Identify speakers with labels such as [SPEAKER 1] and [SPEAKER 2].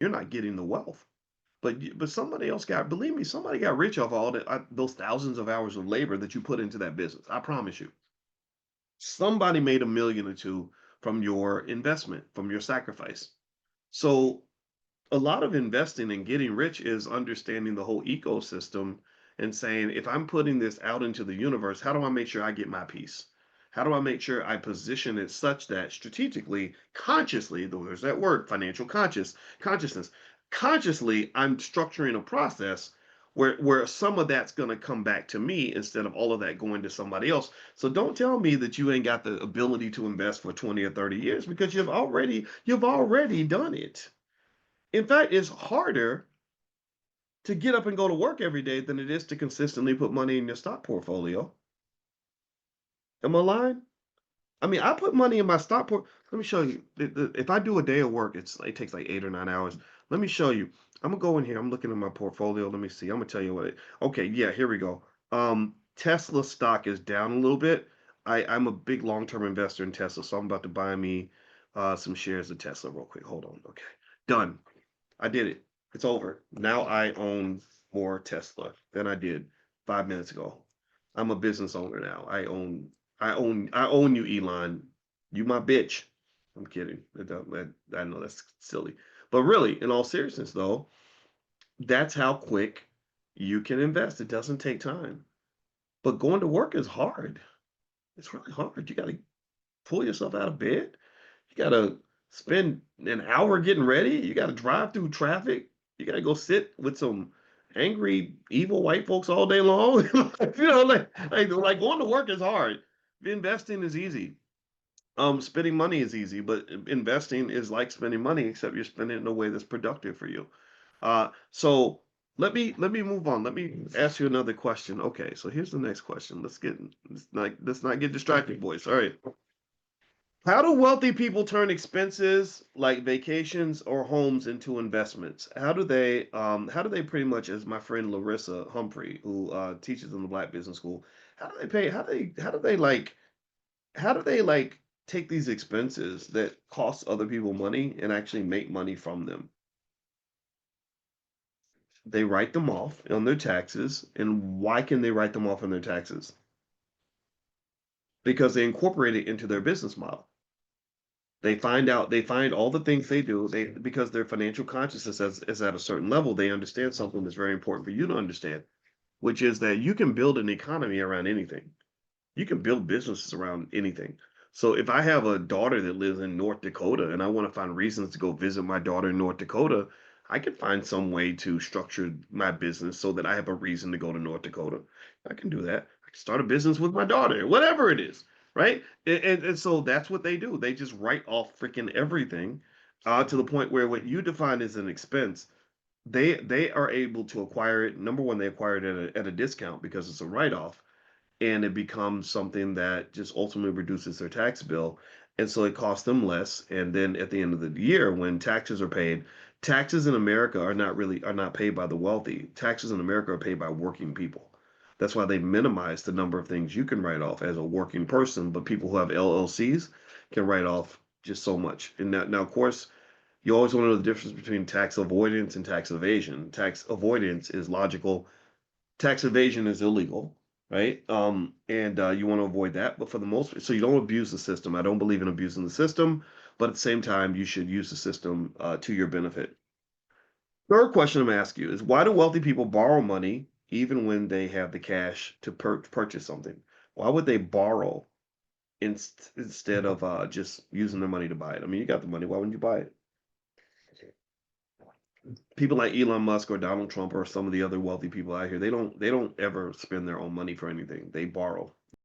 [SPEAKER 1] you're not getting the wealth. But somebody else got, believe me, somebody got rich off all those thousands of hours of labor that you put into that business. I promise you. Somebody made a million or two from your investment, from your sacrifice. So a lot of investing and getting rich is understanding the whole ecosystem and saying, if I'm putting this out into the universe, how do I make sure I get my piece? How do I make sure I position it such that strategically, consciously, though there's that word, financial consciousness, consciously, I'm structuring a process where some of that's going to come back to me instead of all of that going to somebody else. So don't tell me that you ain't got the ability to invest for 20 or 30 years because you've already done it. In fact, it's harder to get up and go to work every day than it is to consistently put money in your stock portfolio. Am I lying? I mean, I put money in my stock port. Let me show you. If I do a day of work, it takes like 8 or 9 hours. Let me show you. I'm gonna go in here. I'm looking at my portfolio. Let me see. I'm gonna tell you what it. Okay, yeah, here we go. Tesla stock is down a little bit. I'm a big long-term investor in Tesla, so I'm about to buy me some shares of Tesla real quick. Hold on. Okay, done. I did it. It's over. Now I own more Tesla than I did 5 minutes ago. I'm a business owner now. I own you, Elon. You my bitch. I'm kidding. I know that's silly. But really, in all seriousness though, that's how quick you can invest. It doesn't take time. But going to work is hard. It's really hard. You gotta pull yourself out of bed. You gotta spend an hour getting ready. You gotta drive through traffic. You gotta go sit with some angry, evil white folks all day long. Like going to work is hard. Investing is easy. Spending money is easy, but investing is like spending money, except you're spending it in a way that's productive for you. So let me move on. Let me ask you another question. Okay, so here's the next question. Let's not get distracted, boys. All right. How do wealthy people turn expenses like vacations or homes into investments? How do they pretty much, as my friend Larissa Humphrey, who teaches in the Black Business School, how do they pay? How do they like take these expenses that cost other people money and actually make money from them? They write them off on their taxes. And why can they write them off on their taxes? Because they incorporate it into their business model. They find all the things they do, because their financial consciousness is at a certain level, they understand something that's very important for you to understand, which is that you can build an economy around anything. You can build businesses around anything. So if I have a daughter that lives in North Dakota and I want to find reasons to go visit my daughter in North Dakota, I can find some way to structure my business so that I have a reason to go to North Dakota. I can do that. I can start a business with my daughter, whatever it is, right? And so that's what they do. They just write off freaking everything, to the point where what you define as an expense, they are able to acquire it. Number one, they acquire it at a discount because it's a write off, and it becomes something that just ultimately reduces their tax bill. And so it costs them less. And then at the end of the year, when taxes are paid, taxes in America are not paid by the wealthy. Taxes in America are paid by working people. That's why they minimize the number of things you can write off as a working person, but people who have LLCs can write off just so much. And now of course, you always want to know the difference between tax avoidance and tax evasion. Tax avoidance is logical. Tax evasion is illegal, right? And you want to avoid that. But for the most part, so you don't abuse the system. I don't believe in abusing the system, but at the same time, you should use the system to your benefit. Third question I'm gonna ask you is, why do wealthy people borrow money even when they have the cash to purchase something? Why would they borrow instead of just using their money to buy it? I mean, you got the money. Why wouldn't you buy it? People like Elon Musk or Donald Trump or some of the other wealthy people out here, they don't ever spend their own money for anything. They borrow.